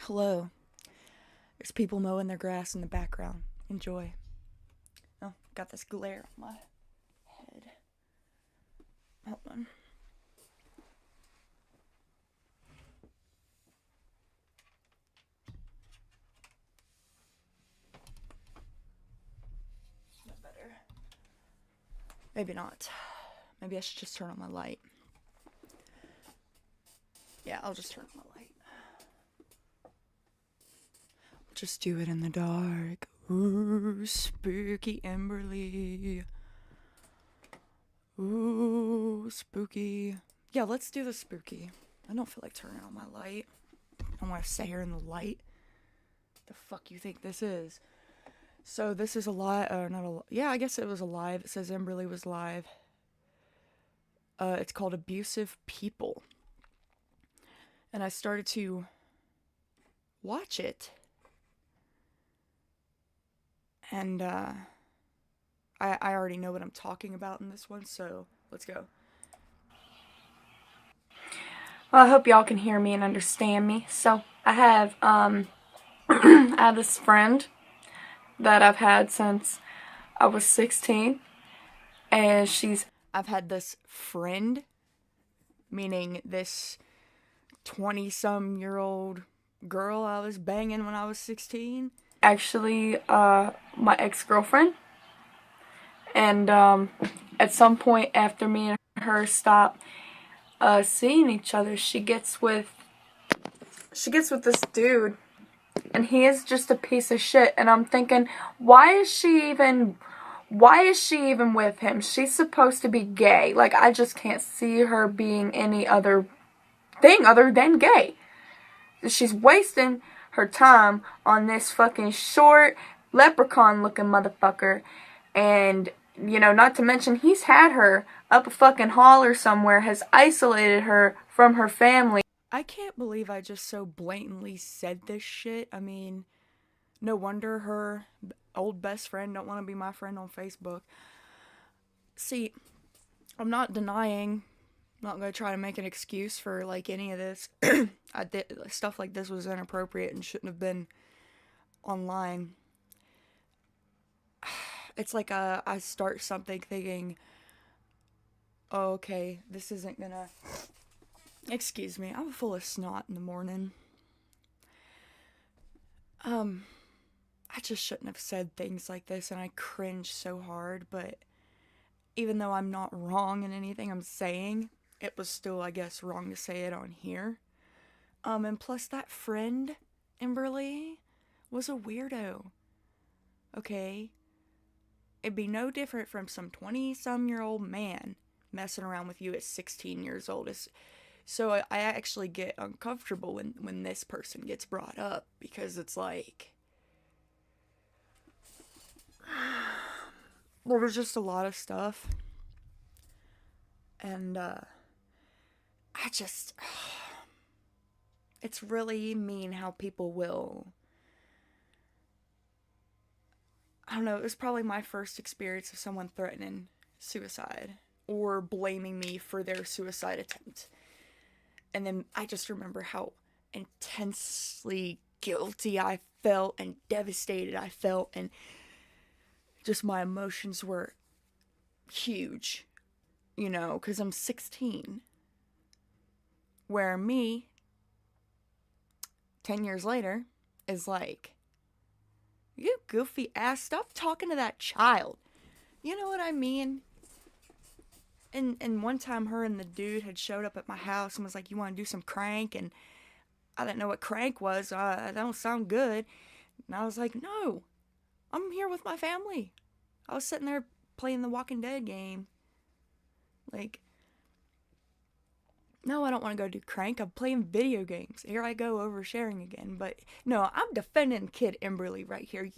Hello. There's people mowing their grass in the background. Enjoy. Oh, got this glare on my head. Hold on. No better. Maybe not. Maybe I should just turn on my light. Yeah, I'll just turn on my light. Just do it in the dark. Ooh, spooky Emberly. Ooh, spooky. Yeah, let's do the spooky. I don't feel like turning on my light. I want to sit here in the light. The fuck you think this is? So this is a live, not a, yeah, I guess it was a live. It says Emberly was live. It's called Abusive People. And I started to watch it. And, I already know what I'm talking about in this one, so let's go. Well, I hope y'all can hear me and understand me. So, I have, I have this friend that I've had since I was 16. And I've had this friend, meaning this 20-some-year-old girl I was banging when I was 16. Actually, my ex-girlfriend. And at some point after me and her stop seeing each other, she gets with this dude, and he is just a piece of shit. And I'm thinking, why is she even with him? She's supposed to be gay. Like, I just can't see her being any other thing other than gay. She's wasting her time on this fucking short leprechaun looking motherfucker. And, you know, not to mention he's had her up a fucking holler somewhere, has isolated her from her family. I can't believe I just so blatantly said this shit. I mean, no wonder her old best friend don't want to be my friend on Facebook. See, I'm not denying, I'm not going to try to make an excuse for, like, any of this. I did, stuff like this was inappropriate and shouldn't have been online. It's like I start something thinking, oh, okay, this isn't gonna... Excuse me, I'm full of snot in the morning. I just shouldn't have said things like this, and I cringe so hard, but even though I'm not wrong in anything I'm saying, it was still, I guess, wrong to say it on here. And plus that friend, Emberly, was a weirdo. Okay? It'd be no different from some 20-some-year-old man messing around with you at 16 years old. So I actually get uncomfortable when this person gets brought up, because it's like... There was just a lot of stuff. And, I just... It's really mean how people will... I don't know, it was probably my first experience of someone threatening suicide or blaming me for their suicide attempt. And then I just remember how intensely guilty I felt and devastated I felt, and just my emotions were huge, you know, because I'm 16. Where me, 10 years later, is like, you goofy ass, stop talking to that child. You know what I mean? And one time her and the dude had showed up at my house and was like, you want to do some crank? And I didn't know what crank was. That don't sound good. And I was like, no, I'm here with my family. I was sitting there playing the Walking Dead game. Like, no, I don't want to go do crank. I'm playing video games. Here I go oversharing again. But no, I'm defending Kid Emberly right here.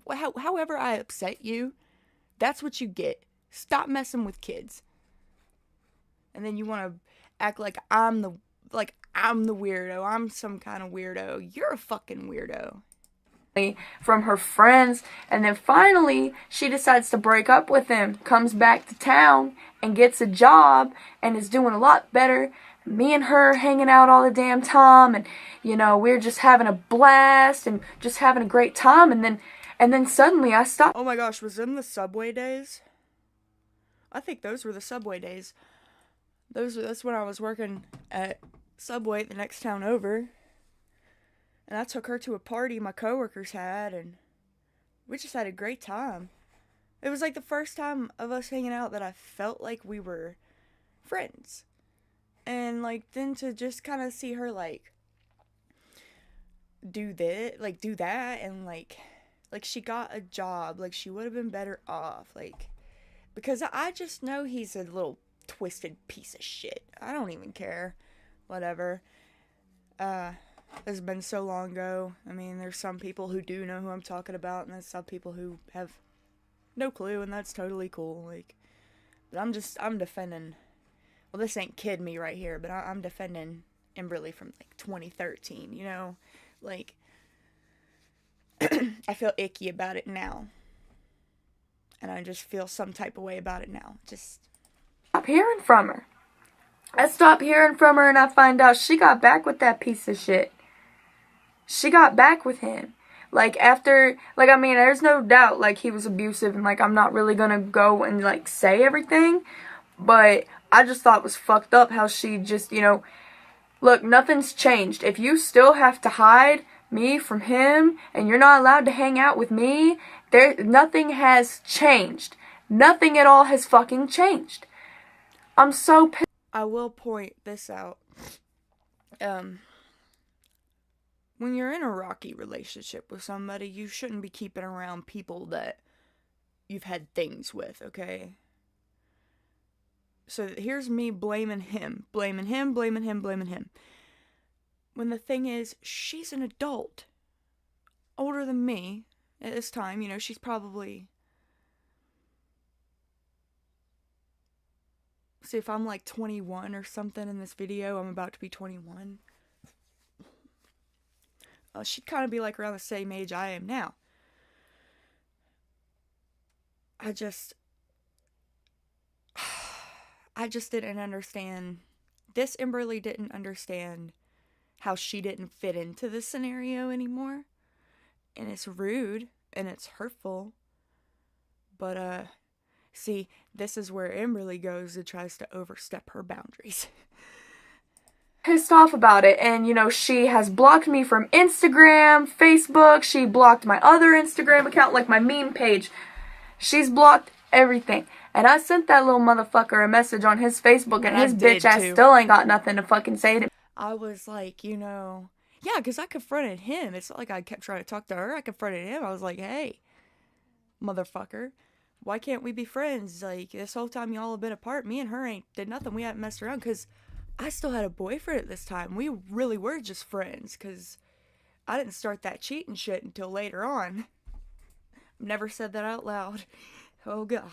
However I upset you, that's what you get. Stop messing with kids. And then you want to act like I'm the weirdo. I'm some kind of weirdo. You're a fucking weirdo. From her friends, and then finally she decides to break up with him, comes back to town and gets a job and is doing a lot better me and her hanging out all the damn time, and you know, we're just having a blast and just having a great time, and then suddenly I stopped. Oh my gosh, was them the Subway days? I think those were the Subway days. That's when I was working at Subway the next town over. And I took her to a party my coworkers had, and we just had a great time. It was like the first time of us hanging out that I felt like we were friends. And like then to just kind of see her like do that, and like she got a job, like she would have been better off, like, because I just know he's a little twisted piece of shit. I don't even care. Whatever. It's been so long ago. I mean, there's some people who do know who I'm talking about, and there's some people who have no clue, and that's totally cool. Like, but I'm defending. Well, this ain't kid me right here, but I'm defending Emberly from like 2013. You know, like I feel icky about it now, and I just feel some type of way about it now. Just stop hearing from her. I stopped hearing from her, and I find out she got back with that piece of shit. She got back with him. Like, after, like, I mean, there's no doubt, like, he was abusive, and, like, I'm not really gonna go and, like, say everything, but I just thought it was fucked up how she just, you know, look, nothing's changed. If you still have to hide me from him, and you're not allowed to hang out with me, nothing has changed. Nothing at all has fucking changed. I'm so pissed. I will point this out. When you're in a rocky relationship with somebody, you shouldn't be keeping around people that you've had things with, okay? So here's me blaming him. When the thing is, she's an adult. Older than me at this time. You know, she's probably... See, if I'm like 21 or something in this video, I'm about to be 21. She'd kind of be like around the same age I am now. I just didn't understand. This Emberly didn't understand how she didn't fit into this scenario anymore. And it's rude and it's hurtful. But, see, this is where Emberly goes and tries to overstep her boundaries. Pissed off about it, and you know, she has blocked me from Instagram, Facebook, she blocked my other Instagram account, like my meme page. She's blocked everything. And I sent that little motherfucker a message on his Facebook, and his bitch ass still ain't got nothing to fucking say to me. I was like, you know, yeah, because I confronted him. It's not like I kept trying to talk to her. I confronted him. I was like, hey, motherfucker, why can't we be friends? Like, this whole time y'all have been apart, me and her ain't did nothing. We haven't messed around, because I still had a boyfriend at this time. We really were just friends, because I didn't start that cheating shit until later on. Never said that out loud. Oh, God.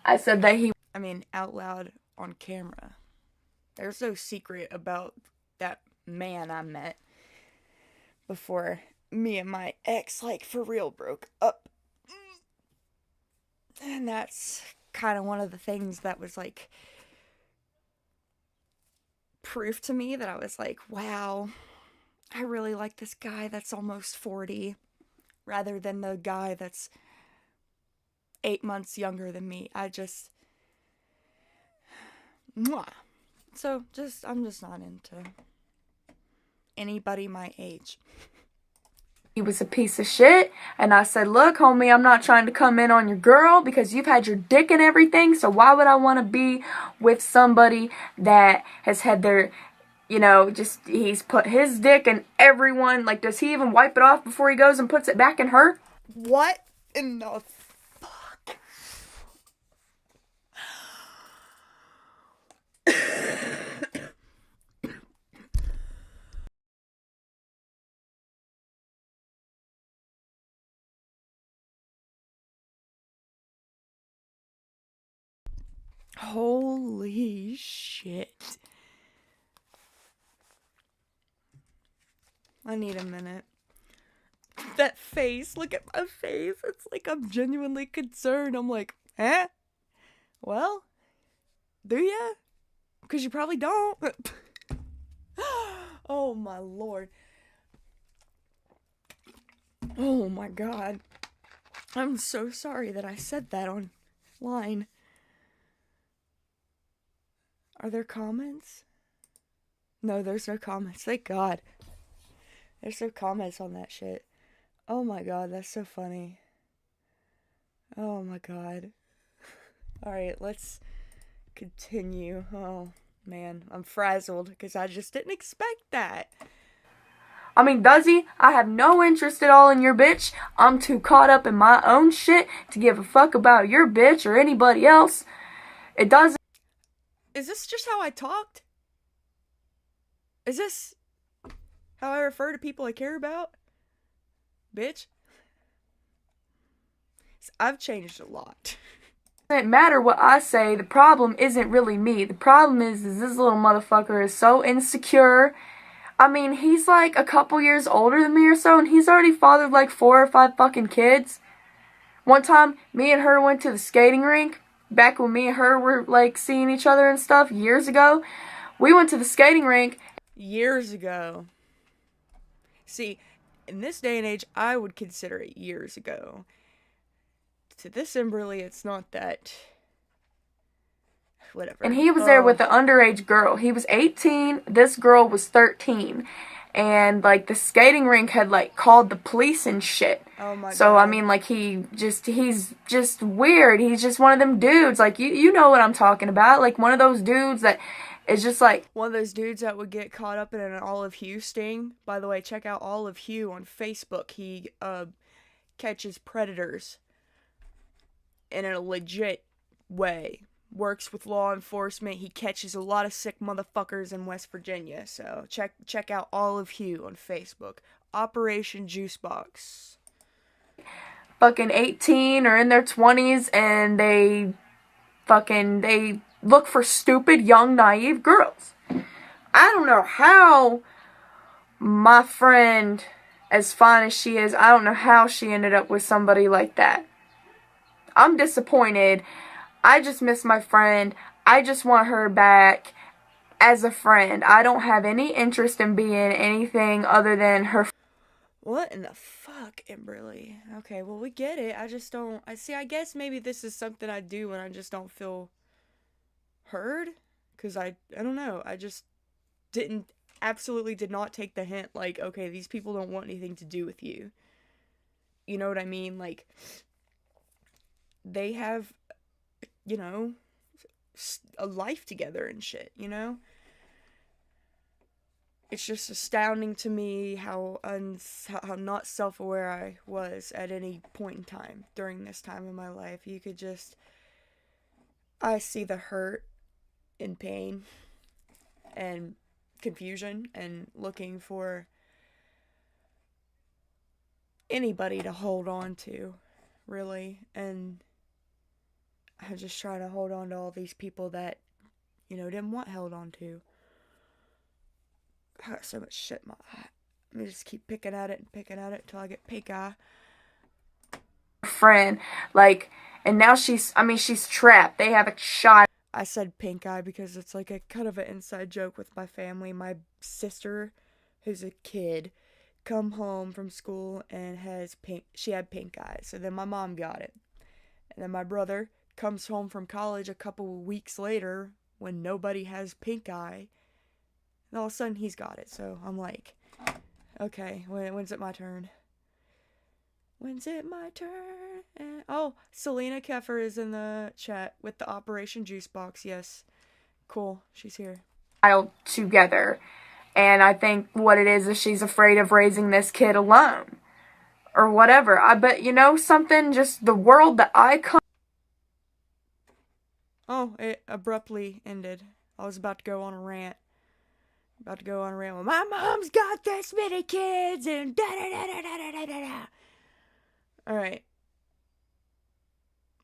I said that out loud on camera. There's no secret about that man I met before me and my ex, like, for real broke up. And that's kind of one of the things that was like proof to me that I was like, wow, I really like this guy that's almost 40 rather than the guy that's 8 months younger than me. So I'm just not into anybody my age. He was a piece of shit, and I said, look, homie, I'm not trying to come in on your girl because you've had your dick and everything, so why would I want to be with somebody that has had their, you know, just, he's put his dick in everyone, like, does he even wipe it off before he goes and puts it back in her? What in the fuck? Holy shit. I need a minute. That face, look at my face. It's like I'm genuinely concerned. I'm like, eh? Well, Do ya? Because you probably don't. Oh my lord. Oh my god. I'm so sorry that I said that online. Are there comments? No, there's no comments. Thank God. There's no comments on that shit. Oh my god, that's so funny. Oh my god. Alright, let's continue. Oh man, I'm frazzled because I just didn't expect that. I mean, does he? I have no interest at all in your bitch. I'm too caught up in my own shit to give a fuck about your bitch or anybody else. It doesn't. Is this just how I talked? Is this how I refer to people I care about? Bitch? I've changed a lot. It doesn't matter what I say. The problem isn't really me. The problem is this little motherfucker is so insecure. I mean, he's like a couple years older than me or so, and he's already fathered like 4 or 5 fucking kids. One time, me and her went to the skating rink, back when me and her were like seeing each other and stuff years ago. We went to the skating rink years ago. See, in this day and age, I would consider it years ago. To this Emberly, it's not that. Whatever. And he was there with the underage girl. He was 18, this girl was 13. And, like, the skating rink had, like, called the police and shit. Oh my god. So, I mean, like, he's just weird. He's just one of them dudes. Like, you know what I'm talking about. Like, one of those dudes that is just, like... One of those dudes that would get caught up in an Olive Hue sting. By the way, check out Olive Hue on Facebook. He, catches predators in a legit way. Works with law enforcement. He catches a lot of sick motherfuckers in West Virginia. So check out Olive Hue on Facebook. Operation Juicebox. Fucking 18 or in their 20s, and they look for stupid, young, naive girls. I don't know how my friend, as fine as she is, I don't know how she ended up with somebody like that. I'm disappointed. I just miss my friend. I just want her back as a friend. I don't have any interest in being anything other than her. What in the fuck, Emberly? Okay, well, we get it. I just don't... I guess maybe this is something I do when I just don't feel heard. Because I don't know. I just absolutely did not take the hint. Like, okay, these people don't want anything to do with you. You know what I mean? Like, they have... you know, a life together and shit, you know? It's just astounding to me how not self-aware I was at any point in time during this time in my life. You could just... I see the hurt and pain and confusion and looking for anybody to hold on to, really, and... I'm just trying to hold on to all these people that, you know, didn't want held on to. I got so much shit in my eye. Let me just keep picking at it until I get pink eye. Friend, like, and now she's trapped. They have a child. I said pink eye because it's like a kind of an inside joke with my family. My sister, who's a kid, come home from school and she had pink eye. So then my mom got it. And then my brother comes home from college a couple of weeks later when nobody has pink eye, and all of a sudden he's got it. So I'm like, okay, when's it my turn? When's it my turn? Oh, Selena Keffer is in the chat with the Operation Juicebox. Yes, cool, she's here. Together, and I think what it is she's afraid of raising this kid alone or whatever. I bet, you know something, just the world that I come... Oh, it abruptly ended. I was about to go on a rant. Well, my mom's got this many kids and da-da-da-da-da-da-da-da. Alright.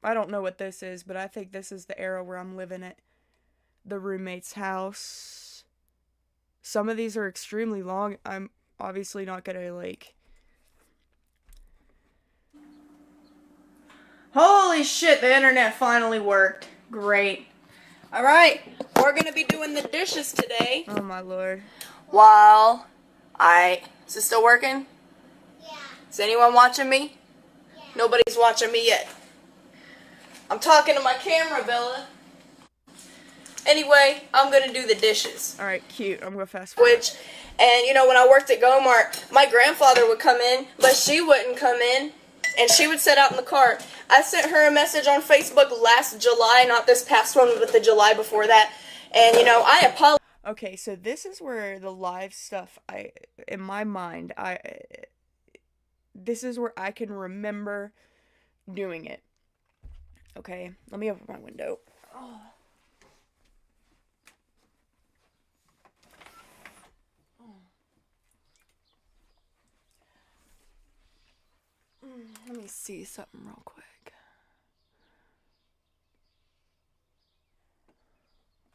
I don't know what this is, but I think this is the era where I'm living at the roommate's house. Some of these are extremely long. I'm obviously not gonna, like... Holy shit, the internet finally worked. Great. Alright, we're gonna be doing the dishes today. Oh my lord. Is it still working? Yeah. Is anyone watching me? Yeah. Nobody's watching me yet. I'm talking to my camera, Bella. Anyway, I'm gonna do the dishes. Alright, cute. I'm gonna fast forward. And you know, when I worked at Go-Mart, my grandfather would come in, but she wouldn't come in. And she would sit out in the car. I sent her a message on Facebook last July, not this past one, but the July before that. And, you know, I apologize. Okay, so this is where the live stuff, in my mind, this is where I can remember doing it. Okay, let me open my window. Oh. Let me see something real quick.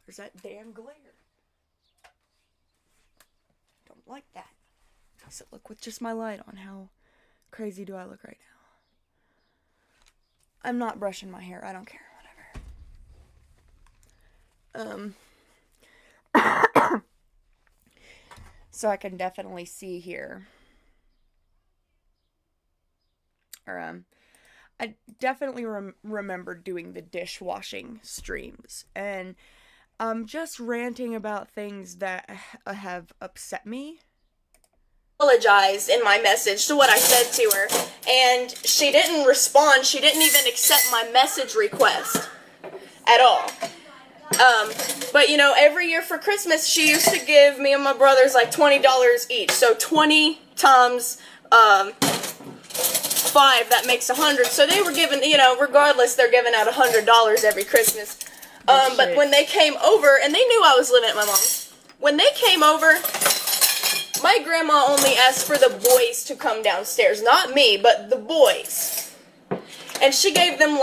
There's that damn glare. Don't like that. How's it look with just my light on? How crazy do I look right now? I'm not brushing my hair. I don't care. Whatever. So I can definitely see here. I definitely remember doing the dishwashing streams, and I'm just ranting about things that have upset me. Apologized in my message to what I said to her, and she didn't respond. She didn't even accept my message request at all. But you know, every year for Christmas, she used to give me and my brothers like $20 each. So 20 times 5, that makes 100. So they were given, you know, regardless, they're giving out $100 every Christmas. But when they came over, and they knew I was living at my mom's, when they came over, my grandma only asked for the boys to come downstairs. Not me, but the boys. And she gave them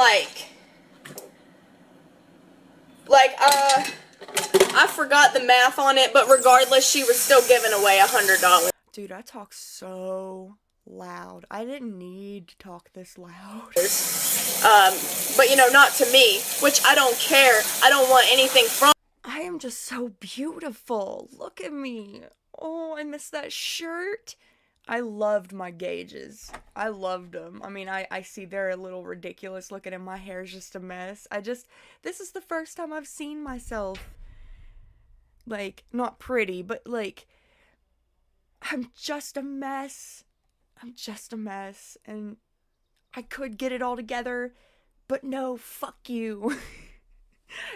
I forgot the math on it, but regardless, she was still giving away $100. Dude, I talk so loud. I didn't need to talk this loud. But you know, not to me, which I don't care. I don't want anything from. I am just so beautiful. Look at me. Oh, I miss that shirt. I loved my gauges. I loved them. I mean, I see they're a little ridiculous looking and my hair's just a mess. This is the first time I've seen myself, like, not pretty, but like, I'm just a mess. I'm just a mess, and I could get it all together, but no, fuck you.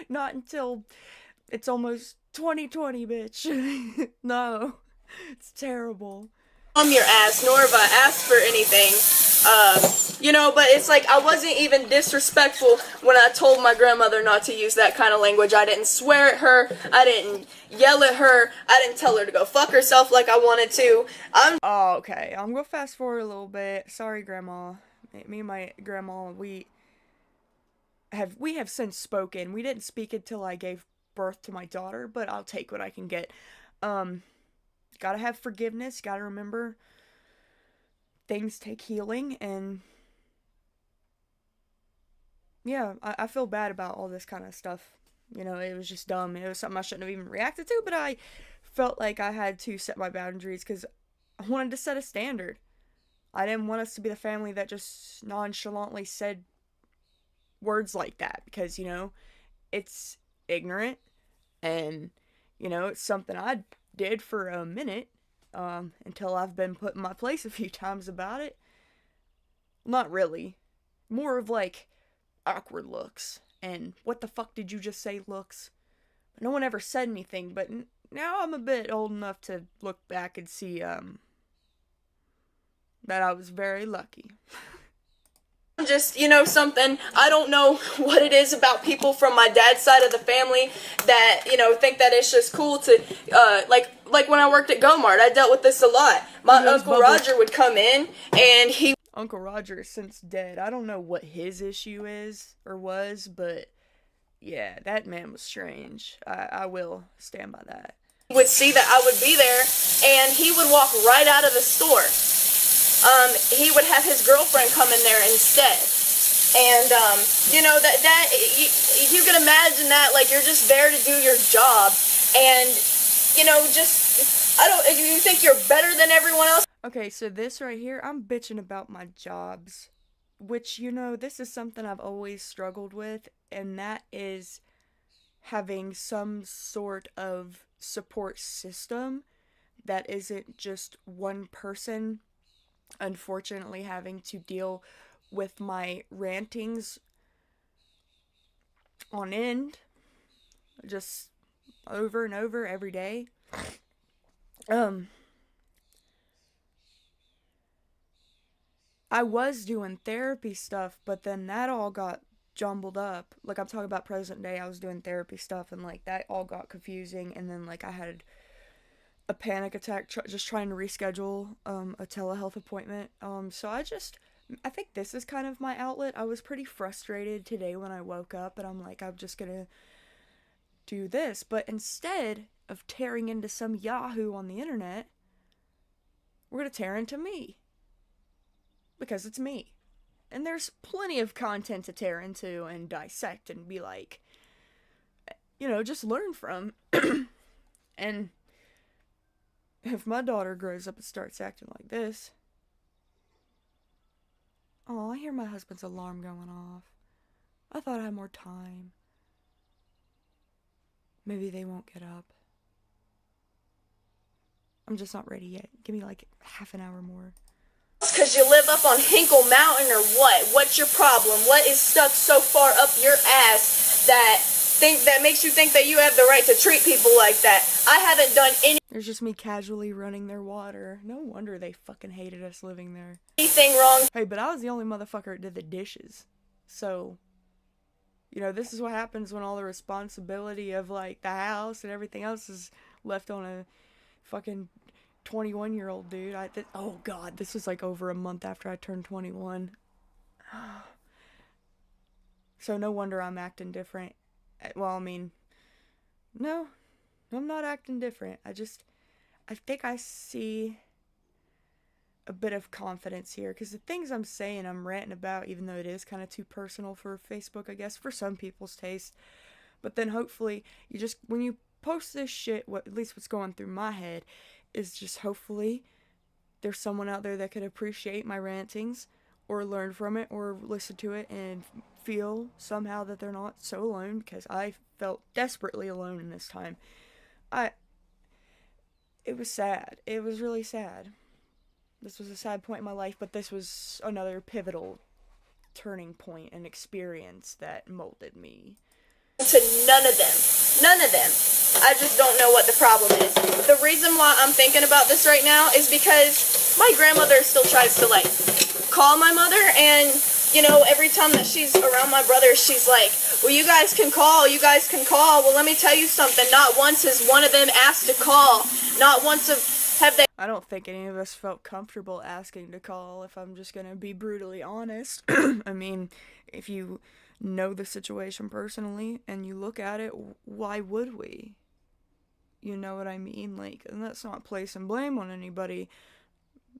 Not until it's almost 2020, bitch. No, it's terrible. Your ass, nor have I asked for anything. You know, but it's like I wasn't even disrespectful when I told my grandmother not to use that kind of language. I didn't swear at her. I didn't yell at her. I didn't tell her to go fuck herself like I wanted to. Oh, okay. I'm gonna fast forward a little bit. Sorry, Grandma. Me and my grandma, we have since spoken. We didn't speak until I gave birth to my daughter, but I'll take what I can get. Gotta have forgiveness. Gotta remember things take healing, and yeah, I feel bad about all this kind of stuff. You know, it was just dumb. It was something I shouldn't have even reacted to, but I felt like I had to set my boundaries because I wanted to set a standard. I didn't want us to be the family that just nonchalantly said words like that because, you know, it's ignorant, and, you know, it's something I did for a minute, until I've been put in my place a few times about it. Not really. More of like awkward looks and what the fuck did you just say looks. No one ever said anything, but now I'm a bit old enough to look back and see that I was very lucky. Just, you know, something, I don't know what it is about people from my dad's side of the family that, you know, think that it's just cool to, like when I worked at Go-Mart, I dealt with this a lot. My Uncle Roger would come in, and Uncle Roger is since dead. I don't know what his issue is, or was, but, yeah, that man was strange. I will stand by that. Would see that I would be there, and he would walk right out of the store. He would have his girlfriend come in there instead. And you can imagine that, like, you're just there to do your job, and just, I don't, you think you're better than everyone else. Okay, so this right here, I'm bitching about my jobs, which, this is something I've always struggled with, and that is having some sort of support system that isn't just one person, unfortunately, having to deal with my rantings on end, just over and over every day. I was doing therapy stuff, but then that all got jumbled up. Like, I'm talking about present day, I was doing therapy stuff, and like that all got confusing, and then like I had a panic attack just trying to reschedule a telehealth appointment. So I think this is kind of my outlet. I was pretty frustrated today when I woke up, and I'm like, I'm just gonna do this. But instead of tearing into some Yahoo on the internet, we're gonna tear into me. Because it's me. And there's plenty of content to tear into and dissect and be like, just learn from. And if my daughter grows up and starts acting like this, oh, I hear my husband's alarm going off. I thought I had more time. Maybe they won't get up. I'm just not ready yet. Give me like half an hour more. Because you live up on Hinkle Mountain or what? What's your problem? What is stuck so far up your ass that makes you think that you have the right to treat people like that? I haven't done There's just me casually running their water. No wonder they fucking hated us living there. anything wrong. Hey, but I was the only motherfucker that did the dishes. So, this is what happens when all the responsibility of like the house and everything else is left on a fucking 21-year-old dude. Oh god, this was like over a month after I turned 21. So no wonder I'm acting different. Well, I mean, no, I'm not acting different. I think I see a bit of confidence here, because the things I'm saying, I'm ranting about, even though it is kind of too personal for Facebook, I guess, for some people's taste. But then hopefully, when you post this shit, at least what's going through my head is just hopefully there's someone out there that could appreciate my rantings or learn from it or listen to it and feel somehow that they're not so alone, because I felt desperately alone in this time. It was sad. It was really sad. This was a sad point in my life, but this was another pivotal turning point and experience that molded me. To none of them. None of them. I just don't know what the problem is. The reason why I'm thinking about this right now is because my grandmother still tries to, like, call my mother, and, every time that she's around my brother, she's like, well, you guys can call. Well, let me tell you something. Not once has one of them asked to call. Not once have they... I don't think any of us felt comfortable asking to call, if I'm just gonna be brutally honest. I mean, if you know the situation personally and you look at it, why would we? You know what I mean? Like, and that's not placing blame on anybody.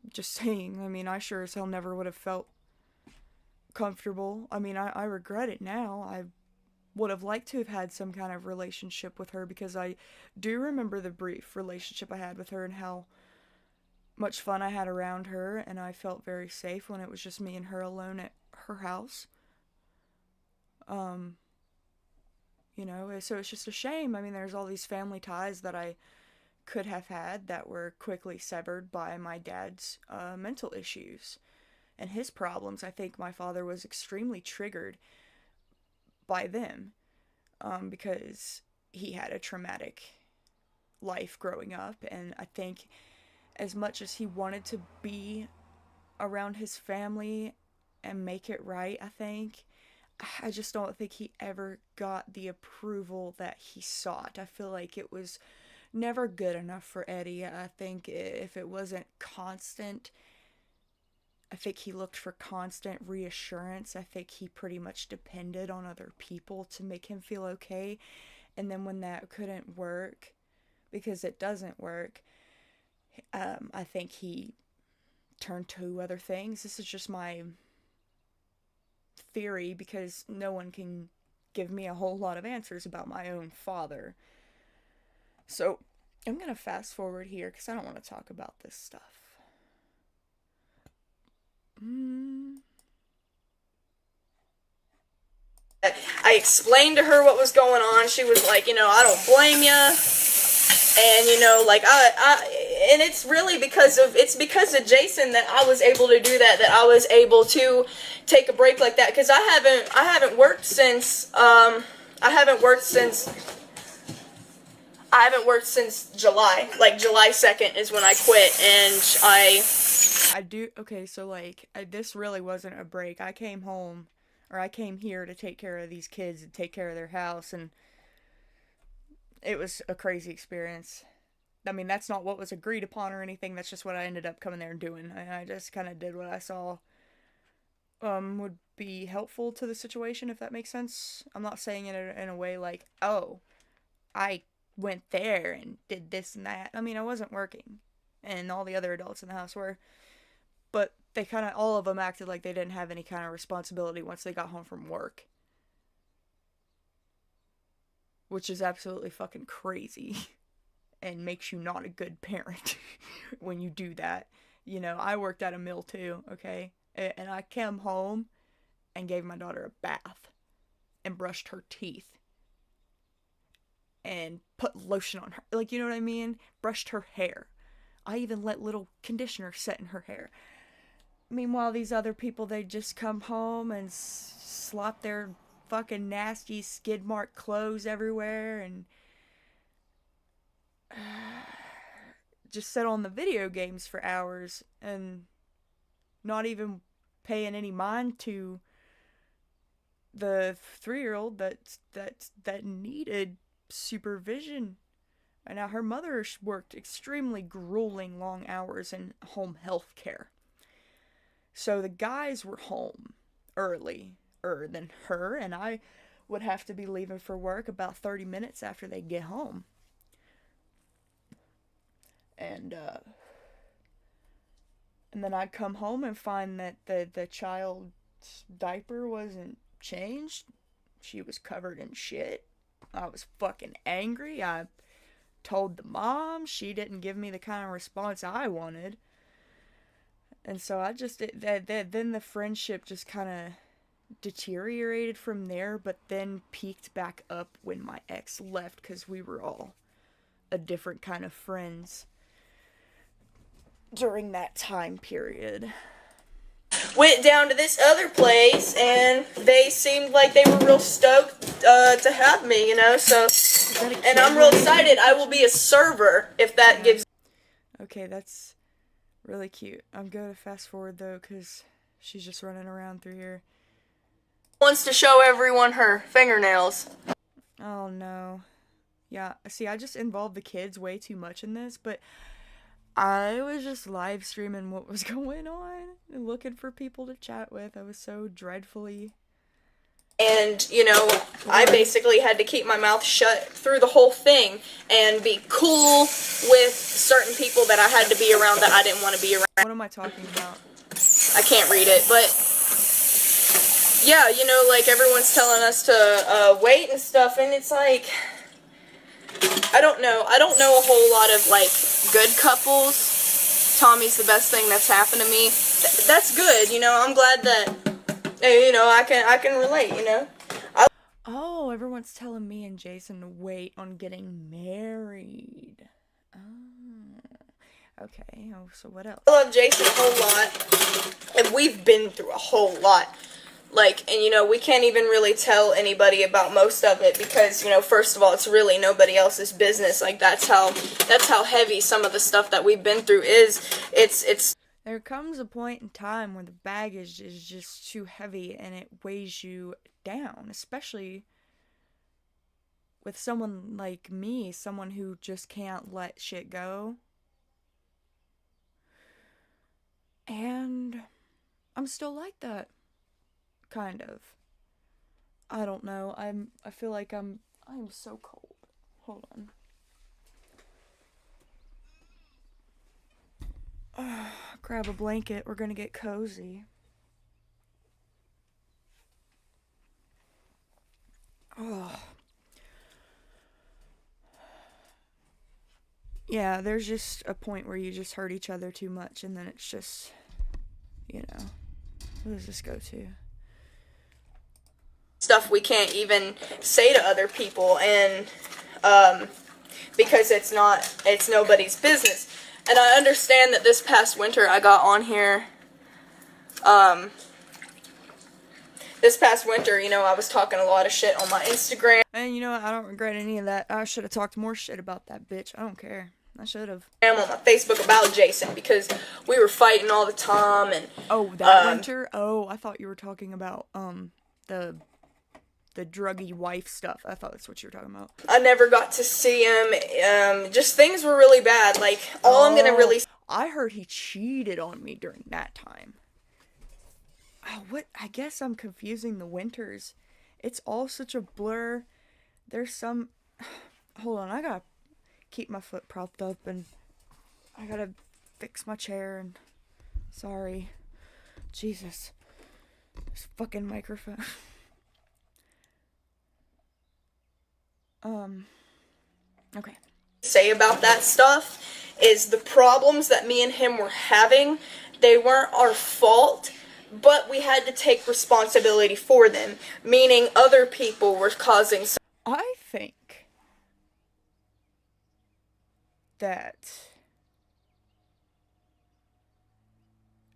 Just saying. I mean, I sure as hell never would have felt comfortable. I mean, I regret it now. I would have liked to have had some kind of relationship with her, because I do remember the brief relationship I had with her and how much fun I had around her, and I felt very safe when it was just me and her alone at her house. So it's just a shame. I mean, there's all these family ties that I could have had that were quickly severed by my dad's mental issues and his problems. I think my father was extremely triggered by them because he had a traumatic life growing up, and I think as much as he wanted to be around his family and make it right, I just don't think he ever got the approval that he sought. I feel like it was never good enough for Eddie. I think if it wasn't constant, I think he looked for constant reassurance. I think he pretty much depended on other people to make him feel okay. And then when that couldn't work, because it doesn't work, I think he turned to other things. This is just my theory because no one can give me a whole lot of answers about my own father. So I'm going to fast forward here because I don't want to talk about this stuff. I explained to her what was going on. She was like, I don't blame you. And, like, and it's really because of Jason that I was able to do that I was able to take a break like that. Because I haven't worked since July. Like, July 2nd is when I quit, and okay, so, like, this really wasn't a break. I came here to take care of these kids and take care of their house, and it was a crazy experience. I mean, that's not what was agreed upon or anything. That's just what I ended up coming there and doing. I just kind of did what I saw would be helpful to the situation, if that makes sense. I'm not saying it in a way like, oh, I went there and did this and that. I mean, I wasn't working, and all the other adults in the house were, but they kind of, all of them acted like they didn't have any kind of responsibility once they got home from work. Which is absolutely fucking crazy and makes you not a good parent when you do that. I worked at a mill too, okay? And I came home and gave my daughter a bath and brushed her teeth and put lotion on her. Like, you know what I mean? Brushed her hair. I even let little conditioner set in her hair. Meanwhile, these other people, they just come home and slop their fucking nasty skid mark clothes everywhere and just sit on the video games for hours and not even paying any mind to the 3-year-old that needed supervision. And now her mother worked extremely grueling long hours in home health care. So the guys were home earlier than her, and I would have to be leaving for work about 30 minutes after they get home. And then I'd come home and find that the child's diaper wasn't changed. She was covered in shit. I was fucking angry. I told the mom. She didn't give me the kind of response I wanted. And so then the friendship just kind of deteriorated from there, but then peaked back up when my ex left because we were all a different kind of friends during that time period. Went down to this other place, and they seemed like they were real stoked to have me, so, and I'm real excited. I will be a server, if that gives... Okay, that's really cute. I'm going to fast forward, though, because she's just running around through here. Wants to show everyone her fingernails. Oh, no. Yeah, see, I just involved the kids way too much in this, but I was just live streaming what was going on and looking for people to chat with. I was so dreadfully... And, I basically had to keep my mouth shut through the whole thing and be cool with certain people that I had to be around that I didn't want to be around. What am I talking about? I can't read it, but... Yeah, like, everyone's telling us to wait and stuff, and it's like... I don't know a whole lot of, like, good couples. Tommy's the best thing that's happened to me. That's good, I'm glad that, I can relate, Oh, everyone's telling me and Jason to wait on getting married. Oh, okay. Oh, so what else? I love Jason a whole lot, and we've been through a whole lot. Like, and we can't even really tell anybody about most of it because, first of all, it's really nobody else's business. Like, that's how heavy some of the stuff that we've been through is. It's There comes a point in time when the baggage is just too heavy and it weighs you down, especially with someone like me, someone who just can't let shit go. And I'm still like that. Kind of. I don't know. I feel like I'm so cold. Hold on. Grab a blanket. We're gonna get cozy. yeah, there's just a point where you just hurt each other too much, and then it's just, you know, where does this go to? Stuff we can't even say to other people, and because it's nobody's business. And I understand that this past winter I got on here, this past winter, you know, I was talking a lot of shit on my Instagram. And you know what, I don't regret any of that. I should have talked more shit about that bitch. I don't care. I should have. On my Facebook about Jason, because we were fighting all the time. And oh, that winter? Oh, I thought you were talking about the druggy wife stuff. I thought that's what you were talking about. I never got to see him. Just things were really bad. Like, all I'm gonna really... I heard he cheated on me during that time. Oh, what? I guess I'm confusing the winters. It's all such a blur. There's some... Hold on, I gotta keep my foot propped up, and I gotta fix my chair, and... Sorry. Jesus. This fucking microphone. Okay. Say about that stuff is the problems that me and him were having, they weren't our fault, but we had to take responsibility for them, meaning other people were causing some... I think that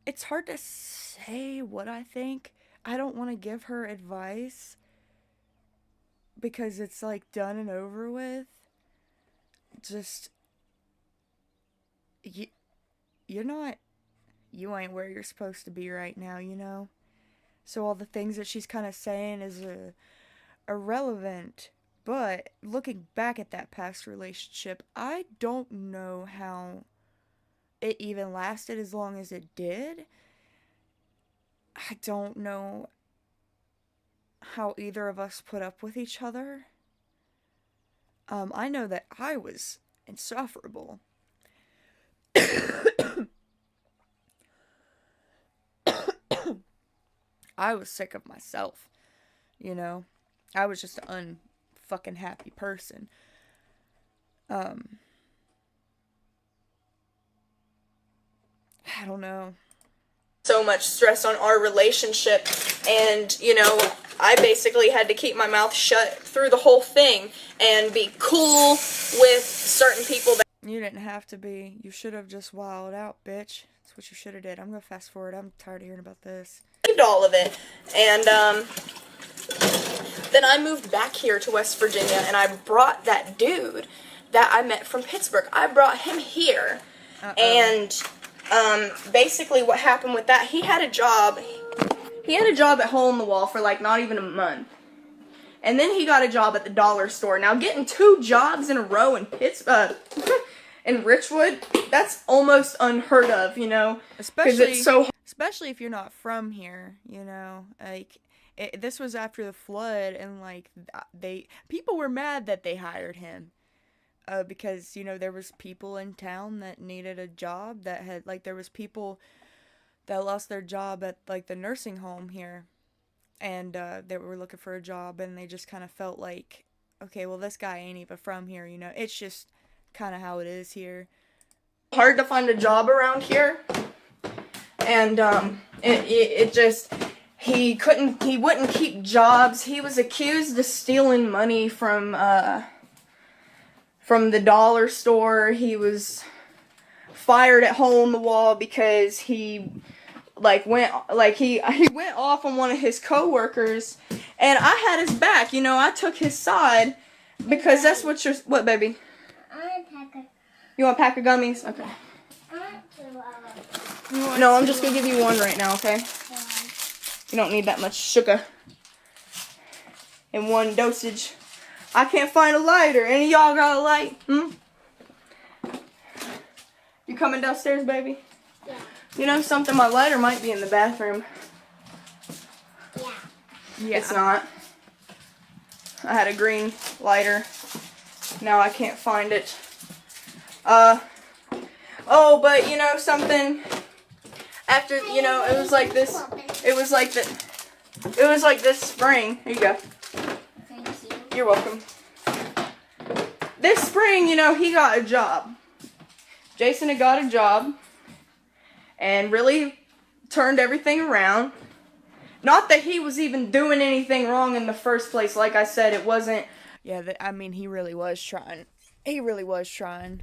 it's hard to say what I think. I don't want to give her advice because it's like done and over with. Just you ain't where you're supposed to be right now, you know? So all the things that she's kind of saying is irrelevant. But looking back at that past relationship, I don't know how it even lasted as long as it did. I don't know how either of us put up with each other. I know that I was insufferable. I was sick of myself, you know? I was just an unfucking happy person. I don't know. So much stress on our relationship, and, you know, I basically had to keep my mouth shut through the whole thing and be cool with certain people that... You didn't have to be. You should have just wilded out, bitch. That's what you should have did. I'm gonna fast forward. I'm tired of hearing about this. All of it. And then I moved back here to West Virginia, and I brought that dude that I met from Pittsburgh. I brought him here. And basically what happened with that, he had a job at Hole in the Wall for like not even a month. And then he got a job at the dollar store. Now, getting 2 jobs in a row in in Richwood, that's almost unheard of, you know? Especially it's so... Especially if you're not from here, you know? Like, this was after the flood, and like, people were mad that they hired him. Because, you know, there was people in town that needed a job that had, like, there was people that lost their job at, like, the nursing home here. And, they were looking for a job, and they just kind of felt like, okay, well, this guy ain't even from here, you know? It's just kind of how it is here. Hard to find a job around here. And, it just, he wouldn't keep jobs. He was accused of stealing money from the dollar store. He was fired at Hole in the Wall because he went off on one of his coworkers, and I had his back. You know, I took his side because that's what what, baby? You want a pack of gummies? Okay. No, I'm just gonna give you one right now, okay? You don't need that much sugar in one dosage. I can't find a lighter. Any of y'all got a light? You coming downstairs, baby? Yeah. You know something? My lighter might be in the bathroom. Yeah. It's not. I had a green lighter. Now I can't find it. Oh, but you know something? After, you know, it was like this. It was like this spring. Here you go. Thank you. You're welcome. This spring, you know, he got a job. Jason had got a job and really turned everything around. Not that he was even doing anything wrong in the first place. Like I said, it wasn't... Yeah, I mean, he really was trying. He really was trying.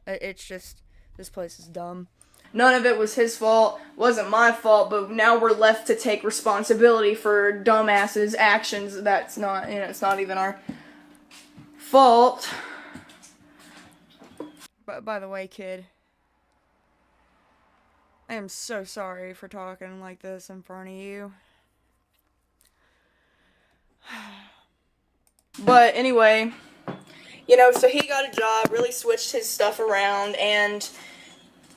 It's just, this place is dumb. None of it was his fault, wasn't my fault, but now we're left to take responsibility for dumbasses' actions. That's not, it's not even our fault. But by the way, kid, I am so sorry for talking like this in front of you. But anyway, so he got a job, really switched his stuff around, and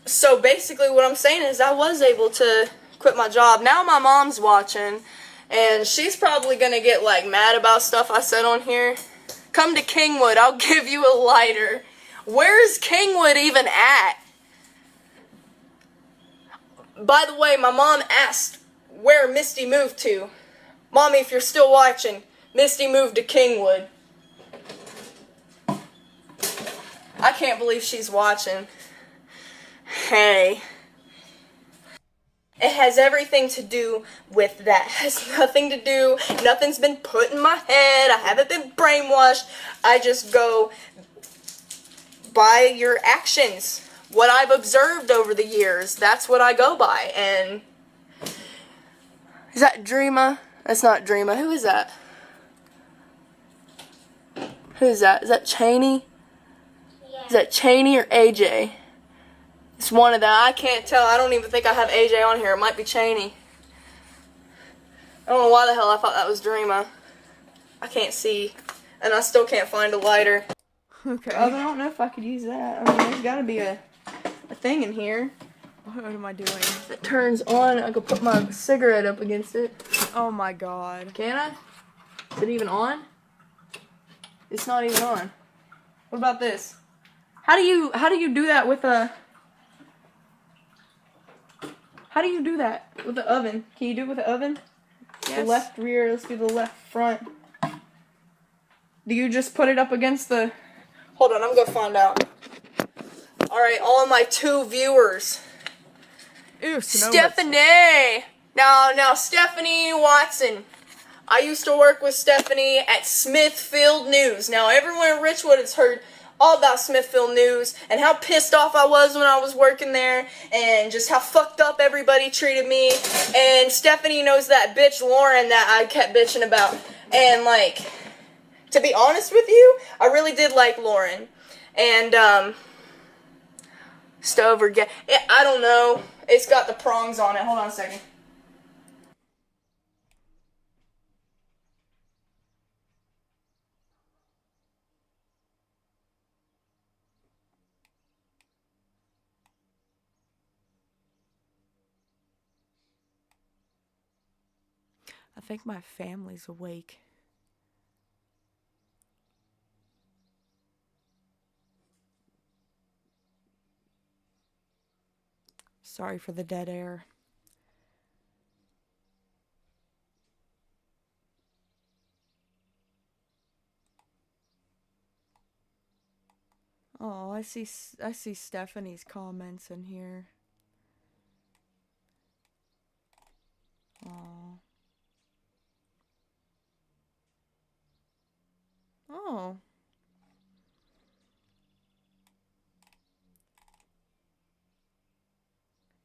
so basically what I'm saying is I was able to quit my job. Now my mom's watching, and she's probably gonna get, like, mad about stuff I said on here. Come to Kingwood, I'll give you a lighter. Where's Kingwood even at? By the way, my mom asked where Misty moved to. Mommy, if you're still watching, Misty moved to Kingwood. I can't believe she's watching. Hey. It has everything to do with that. It has nothing to do, nothing's been put in my head. I haven't been brainwashed. I just go by your actions. What I've observed over the years, that's what I go by. And is that Dreama? That's not Dreama. Who is that? Who is that? Is that Cheney? Yeah. Is that Cheney or AJ? It's one of them. I can't tell. I don't even think I have AJ on here. It might be Cheney. I don't know why the hell I thought that was Dreama. I can't see. And I still can't find a lighter. Okay. I don't know if I could use that. I mean, there's got to be a thing in here. What am I doing? If it turns on, I could put my cigarette up against it. Oh my god. Can I? Is it even on? It's not even on. What about this? How do you do that with a... How do you do that with the oven? Can you do it with the oven? Yes. The left rear, let's do the left front. Do you just put it up against the... Hold on, I'm gonna find out. Alright, all my 2 viewers. Ew, Stephanie! Now, Stephanie Watson. I used to work with Stephanie at Smithfield News. Now, everyone in Richwood has heard all about Smithfield News and how pissed off I was when I was working there and just how fucked up everybody treated me. And Stephanie knows that bitch Lauren that I kept bitching about. And, like, to be honest with you, I really did like Lauren. And, stove or gas. I don't know. It's got the prongs on it. Hold on a second. I think my family's awake. Sorry for the dead air. Oh, I see Stephanie's comments in here. Oh. Oh.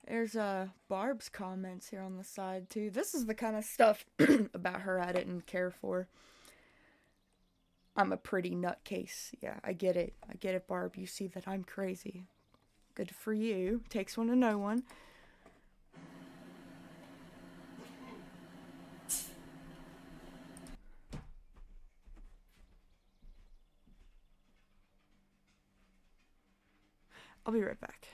There's Barb's comments here on the side too. This is the kind of stuff about her I didn't care for. I'm a pretty nutcase. Yeah, I get it. I get it, Barb. You see that I'm crazy. Good for you. Takes one to know one. I'll be right back.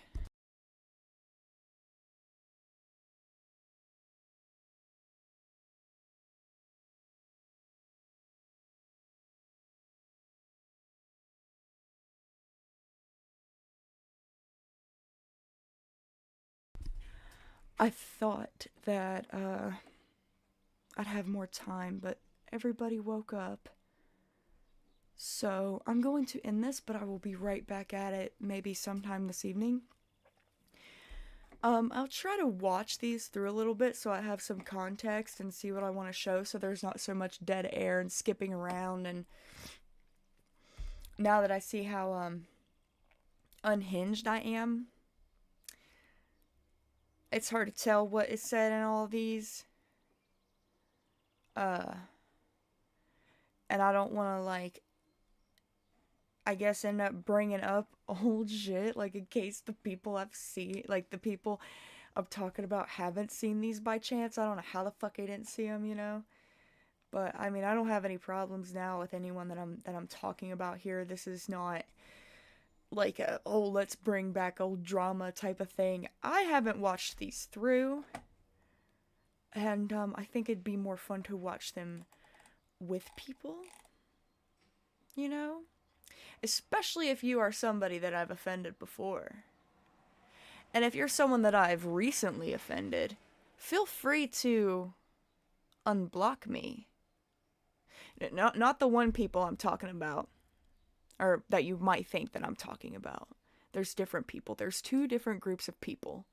I thought that I'd have more time, but everybody woke up. So I'm going to end this, but I will be right back at it maybe sometime this evening. I'll try to watch these through a little bit so I have some context and see what I want to show so there's not so much dead air and skipping around. And now that I see how unhinged I am, it's hard to tell what is said in all of these. And I don't want to, like, I guess end up bringing up old shit, like, in case the people I've seen, like, the people I'm talking about haven't seen these by chance. I don't know how the fuck I didn't see them, you know? But, I mean, I don't have any problems now with anyone that I'm talking about here. This is not like a, oh, let's bring back old drama type of thing. I haven't watched these through, and I think it'd be more fun to watch them with people, you know? Especially if you are somebody that I've offended before. And if you're someone that I've recently offended, feel free to unblock me. Not the one people I'm talking about, or that you might think that I'm talking about. There's different people. There's two different groups of people.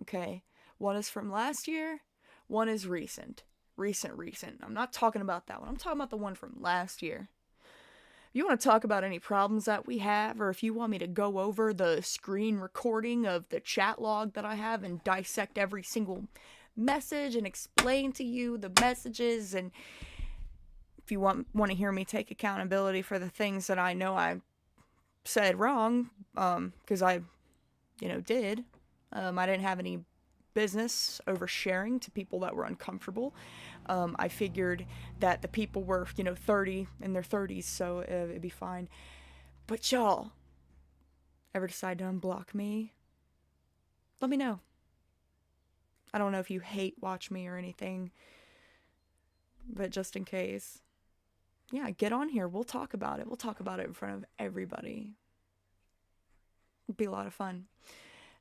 Okay? One is from last year, one is recent. Recent. I'm not talking about that one. I'm talking about the one from last year. If you want to talk about any problems that we have, or if you want me to go over the screen recording of the chat log that I have and dissect every single message and explain to you the messages, and if you want to hear me take accountability for the things that I know I said wrong, because I, did. I didn't have any business oversharing to people that were uncomfortable. I figured that the people were, 30 in their 30s, so it'd be fine. But y'all ever decide to unblock me? Let me know. I don't know if you hate watch me or anything, but just in case, yeah, get on here. We'll talk about it. We'll talk about it in front of everybody. It'd be a lot of fun.